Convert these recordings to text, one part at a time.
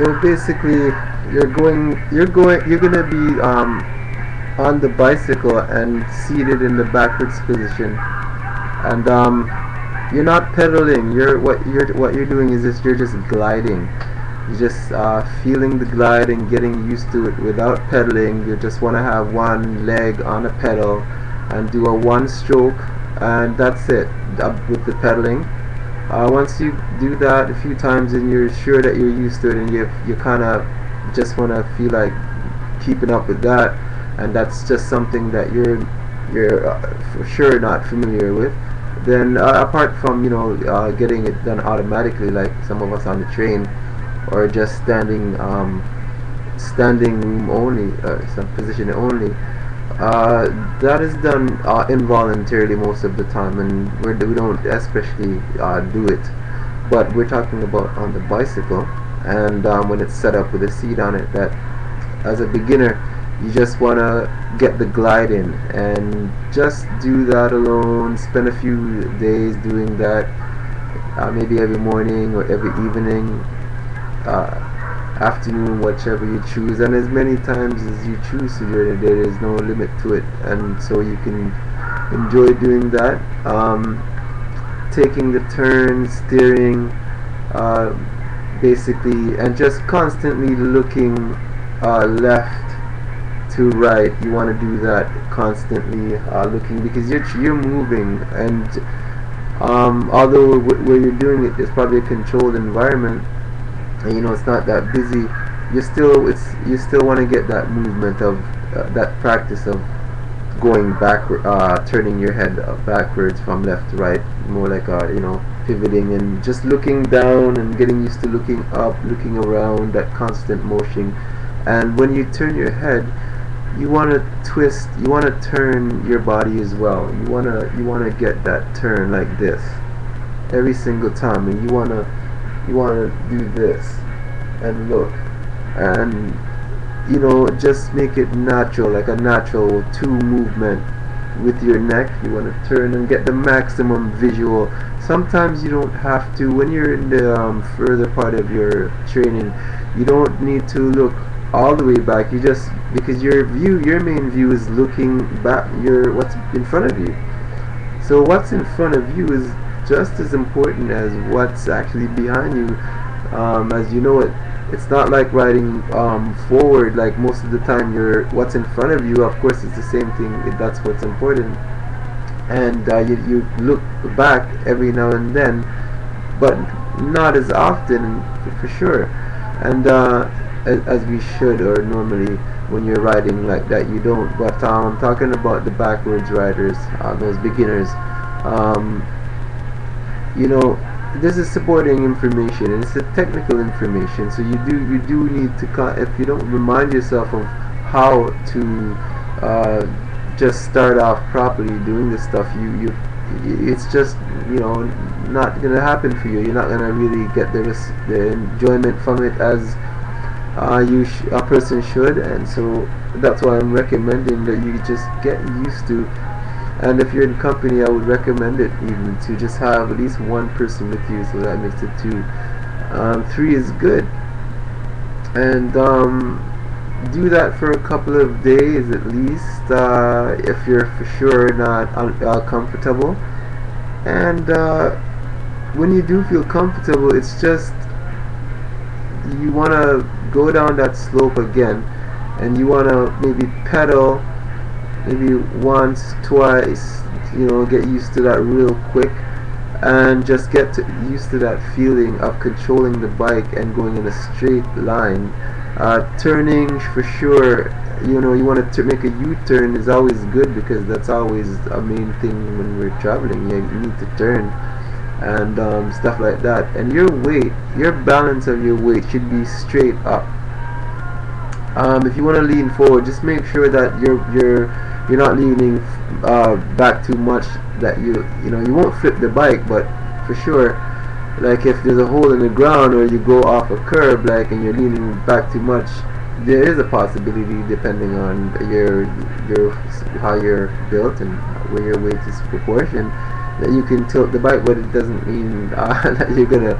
So basically, you're gonna be on the bicycle and seated in the backwards position, and you're not pedaling. What you're doing is you're just gliding. You're just feeling the glide and getting used to it without pedaling. You just want to have one leg on a pedal and do a one stroke, and that's it with the pedaling. Once you do that a few times and you're sure that you're used to it, and you kind of just want to feel like keeping up with that, and that's just something that you're for sure not familiar with, then apart from getting it done automatically like some of us on the train, or just standing room only, some position only, that is done involuntarily most of the time, and we don't especially do it. But we're talking about on the bicycle, and when it's set up with a seat on it, that as a beginner you just want to get the glide in, and just do that alone. Spend a few days doing that, maybe every morning or every evening, afternoon, whichever you choose, and as many times as you choose to do it. There is no limit to it, and so you can enjoy doing that, taking the turns, steering, basically, and just constantly looking left to right. You want to do that constantly, looking, because you're moving, and although where you're doing it is probably a controlled environment, and it's not that busy, you still want to get that movement of that practice of going backward, turning your head backwards from left to right, more like pivoting, and just looking down and getting used to looking up, looking around, that constant motion. And when you turn your head, you want to twist, you want to turn your body as well. You want to get that turn like this every single time, and you want to do this and look, and just make it natural, like a natural two movement with your neck. You want to turn and get the maximum visual. Sometimes you don't have to, when you're in the further part of your training, you don't need to look all the way back. You just, because your main view is looking back, what's in front of you. So what's in front of you is just as important as what's actually behind you. As you know, it's not like riding forward. Like most of the time, what's in front of you, of course, is the same thing. That's what's important, and you look back every now and then, but not as often, for sure. And as we should, or normally when you're riding like that, you don't. But I'm talking about the backwards riders, those beginners. This is supporting information, and it's a technical information, so you do need to, if you don't remind yourself of how to just start off properly doing this stuff, it's just not gonna happen for you. You're not gonna really get the enjoyment from it as a person should, and so that's why I'm recommending that you just get used to. And if you're in company, I would recommend it even to just have at least one person with you, so that makes it two. 3 is good, and do that for a couple of days at least, if you're for sure not comfortable. And when you do feel comfortable, it's just you want to go down that slope again, and you want to maybe pedal maybe once, twice, get used to that real quick, and just get used to that feeling of controlling the bike and going in a straight line. Turning, for sure, you want to make a U-turn is always good, because that's always a main thing when we're traveling. You need to turn, and stuff like that. And your weight, your balance of your weight should be straight up. If you want to lean forward, just make sure that you're not leaning back too much, that you won't flip the bike, but for sure, like if there's a hole in the ground, or you go off a curb, like, and you're leaning back too much, there is a possibility, depending on how you're built and where your weight is proportioned, that you can tilt the bike, but it doesn't mean that you're gonna.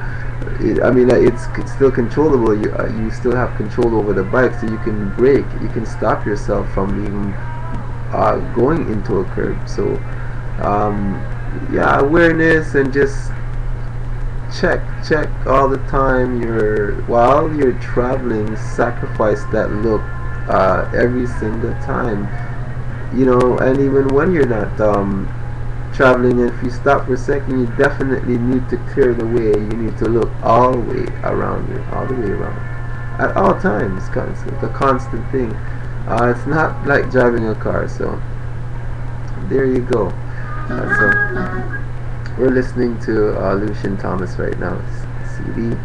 I mean, it's still controllable. You still have control over the bike, so you can brake. You can stop yourself from even going into a curb. So yeah, awareness, and just check all the time. While you're traveling, sacrifice that look every single time. You know, and even when you're not traveling, if you stop for a second, you definitely need to clear the way. You need to look all the way around you, all the way around, at all times. It's a constant thing. It's not like driving a car. So there you go. So we're listening to Lucian Thomas right now. CD.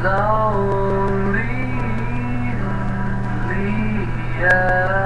Lonely, yeah.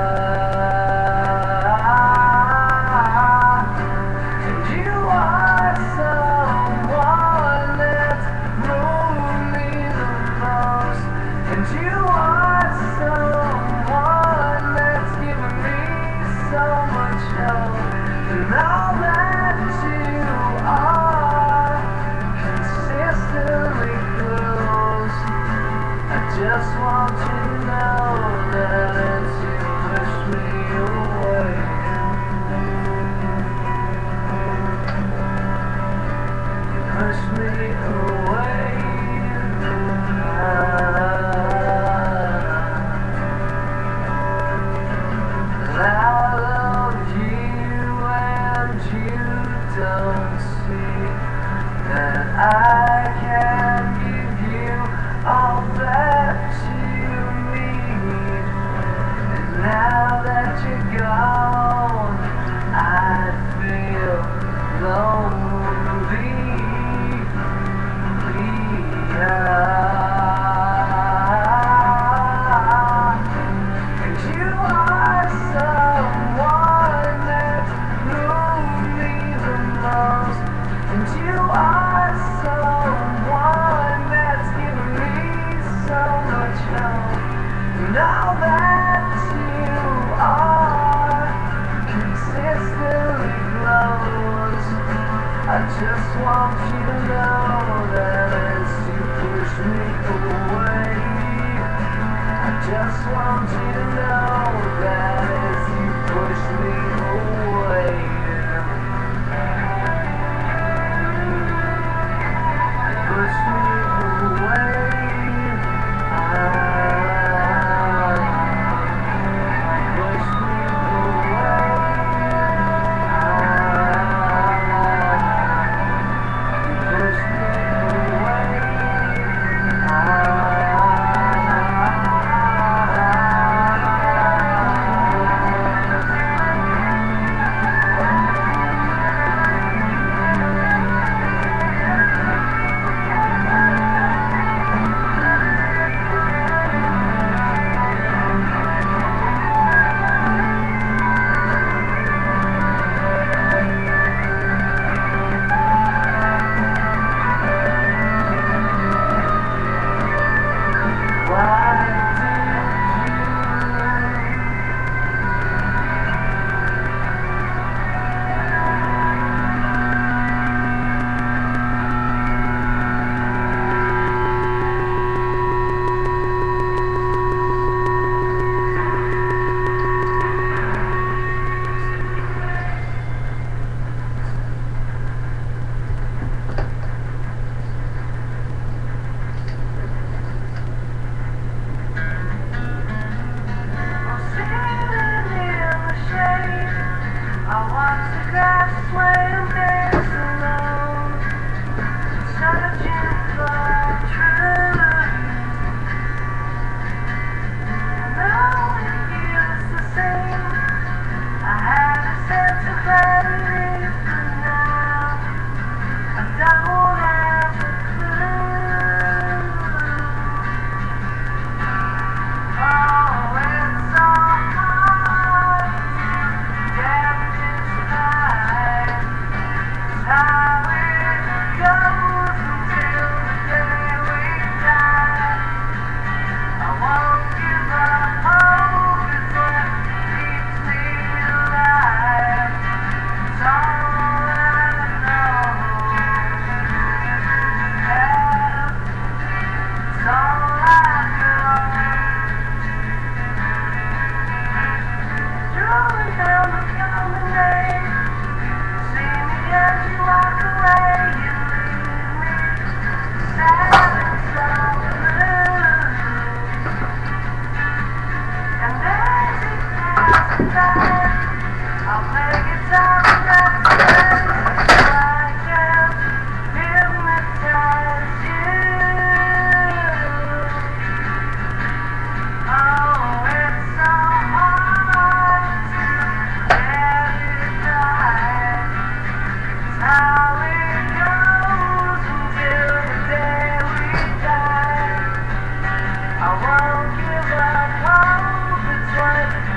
just want you to know that as you push me away, I just want you to know that as you push me away, push me away.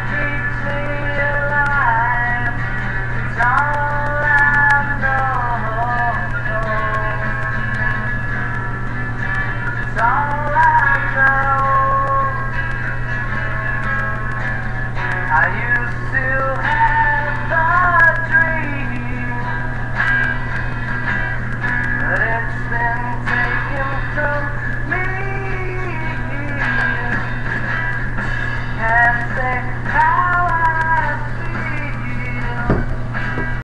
Keeps me alive.